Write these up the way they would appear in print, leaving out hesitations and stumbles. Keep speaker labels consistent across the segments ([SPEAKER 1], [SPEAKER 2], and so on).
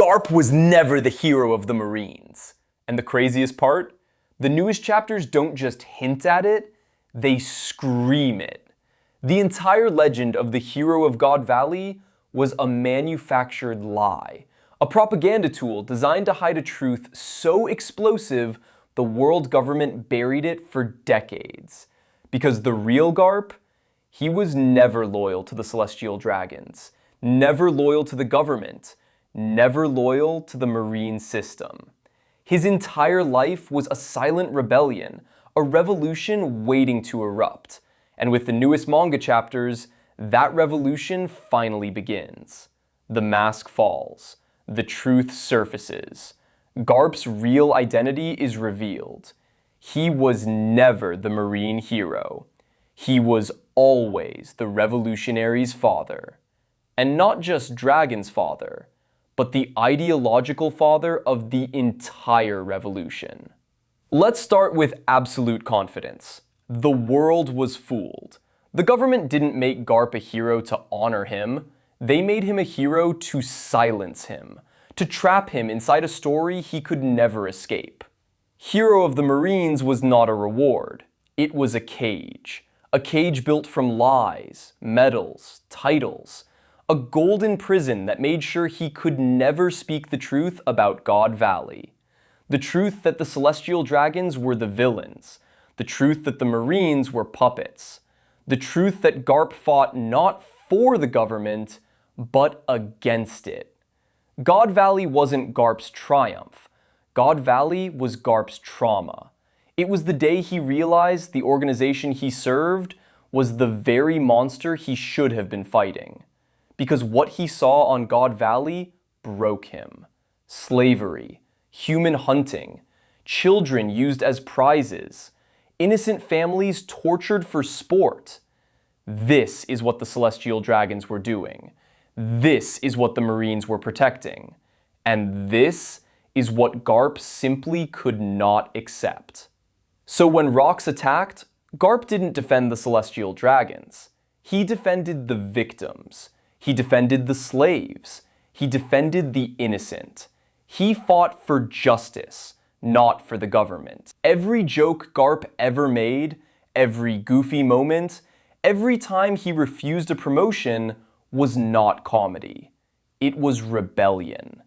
[SPEAKER 1] Garp was never the hero of the Marines. And the craziest part? The newest chapters don't just hint at it, they scream it. The entire legend of the hero of God Valley was a manufactured lie, a propaganda tool designed to hide a truth so explosive the world government buried it for decades. Because the real Garp, he was never loyal to the Celestial Dragons, never loyal to the government, never loyal to the Marine system. His entire life was a silent rebellion, a revolution waiting to erupt. And with the newest manga chapters, that revolution finally begins. The mask falls. The truth surfaces. Garp's real identity is revealed. He was never the Marine hero. He was always the revolutionary's father. And not just Dragon's father, but the ideological father of the entire revolution. Let's start with absolute confidence. The world was fooled. The government didn't make Garp a hero to honor him. They made him a hero to silence him, to trap him inside a story he could never escape. Hero of the Marines was not a reward. It was a cage built from lies, medals, titles, a golden prison that made sure he could never speak the truth about God Valley. The truth that the Celestial Dragons were the villains. The truth that the Marines were puppets. The truth that Garp fought not for the government, but against it. God Valley wasn't Garp's triumph. God Valley was Garp's trauma. It was the day he realized the organization he served was the very monster he should have been fighting. Because what he saw on God Valley broke him. Slavery, human hunting, children used as prizes, innocent families tortured for sport. This is what the Celestial Dragons were doing. This is what the Marines were protecting. And this is what Garp simply could not accept. So when Rocks attacked, Garp didn't defend the Celestial Dragons. He defended the victims. He defended the slaves. He defended the innocent. He fought for justice, not for the government. Every joke Garp ever made, every goofy moment, every time he refused a promotion was not comedy. It was rebellion.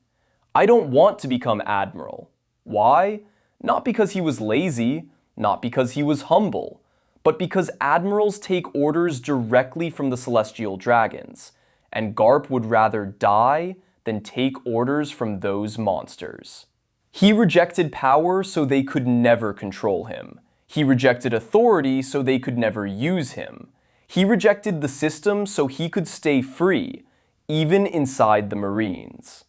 [SPEAKER 1] I don't want to become admiral. Why? Not because he was lazy, not because he was humble, but because admirals take orders directly from the Celestial Dragons, and Garp would rather die than take orders from those monsters. He rejected power so they could never control him. He rejected authority so they could never use him. He rejected the system so he could stay free, even inside the Marines.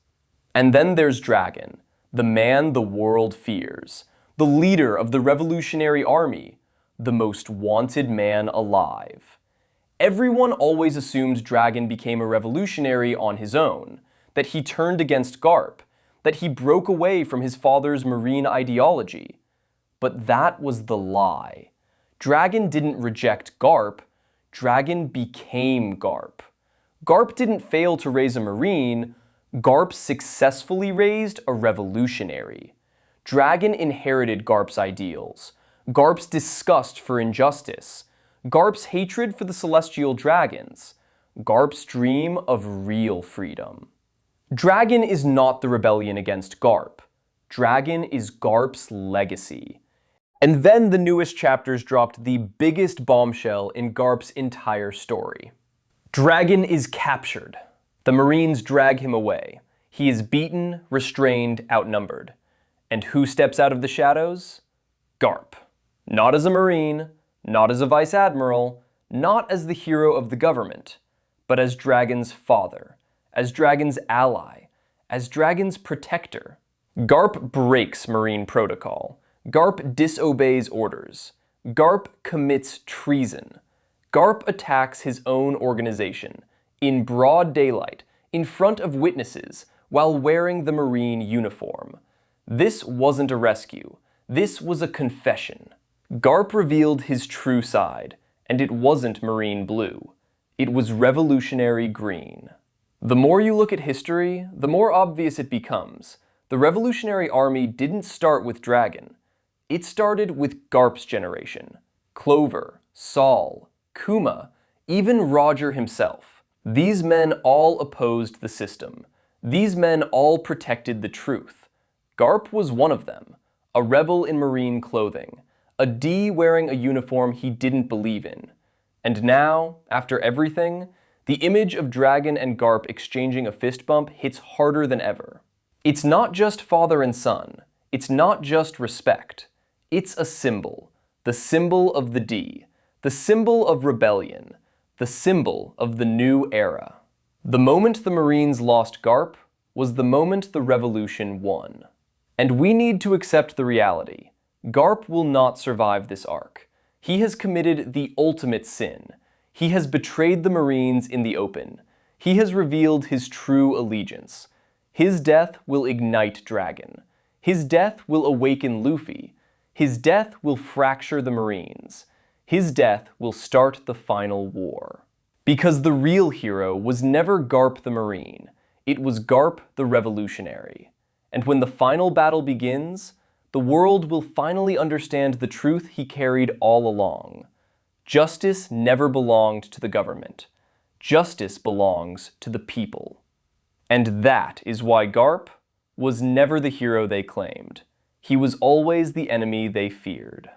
[SPEAKER 1] And then there's Dragon, the man the world fears, the leader of the Revolutionary Army, the most wanted man alive. Everyone always assumed Dragon became a revolutionary on his own, that he turned against Garp, that he broke away from his father's Marine ideology. But that was the lie. Dragon didn't reject Garp, Dragon became Garp. Garp didn't fail to raise a Marine, Garp successfully raised a revolutionary. Dragon inherited Garp's ideals, Garp's disgust for injustice, Garp's hatred for the Celestial Dragons, Garp's dream of real freedom. Dragon is not the rebellion against Garp. Dragon is Garp's legacy. And then the newest chapters dropped the biggest bombshell in Garp's entire story. Dragon is captured. The Marines drag him away. He is beaten, restrained, outnumbered. And who steps out of the shadows? Garp. Not as a Marine, not as a Vice Admiral, not as the hero of the government, but as Dragon's father, as Dragon's ally, as Dragon's protector. Garp breaks Marine protocol. Garp disobeys orders. Garp commits treason. Garp attacks his own organization, in broad daylight, in front of witnesses, while wearing the Marine uniform. This wasn't a rescue. This was a confession. Garp revealed his true side, and it wasn't Marine blue. It was revolutionary green. The more you look at history, the more obvious it becomes. The Revolutionary Army didn't start with Dragon. It started with Garp's generation. Clover, Saul, Kuma, even Roger himself. These men all opposed the system. These men all protected the truth. Garp was one of them, a rebel in marine clothing, a D wearing a uniform he didn't believe in. And now, after everything, the image of Dragon and Garp exchanging a fist bump hits harder than ever. It's not just father and son. It's not just respect. It's a symbol. The symbol of the D. The symbol of rebellion. The symbol of the new era. The moment the Marines lost Garp was the moment the revolution won. And we need to accept the reality. Garp will not survive this arc. He has committed the ultimate sin. He has betrayed the Marines in the open. He has revealed his true allegiance. His death will ignite Dragon. His death will awaken Luffy. His death will fracture the Marines. His death will start the final war. Because the real hero was never Garp the Marine. It was Garp the Revolutionary. And when the final battle begins, the world will finally understand the truth he carried all along. Justice never belonged to the government. Justice belongs to the people. And that is why Garp was never the hero they claimed. He was always the enemy they feared.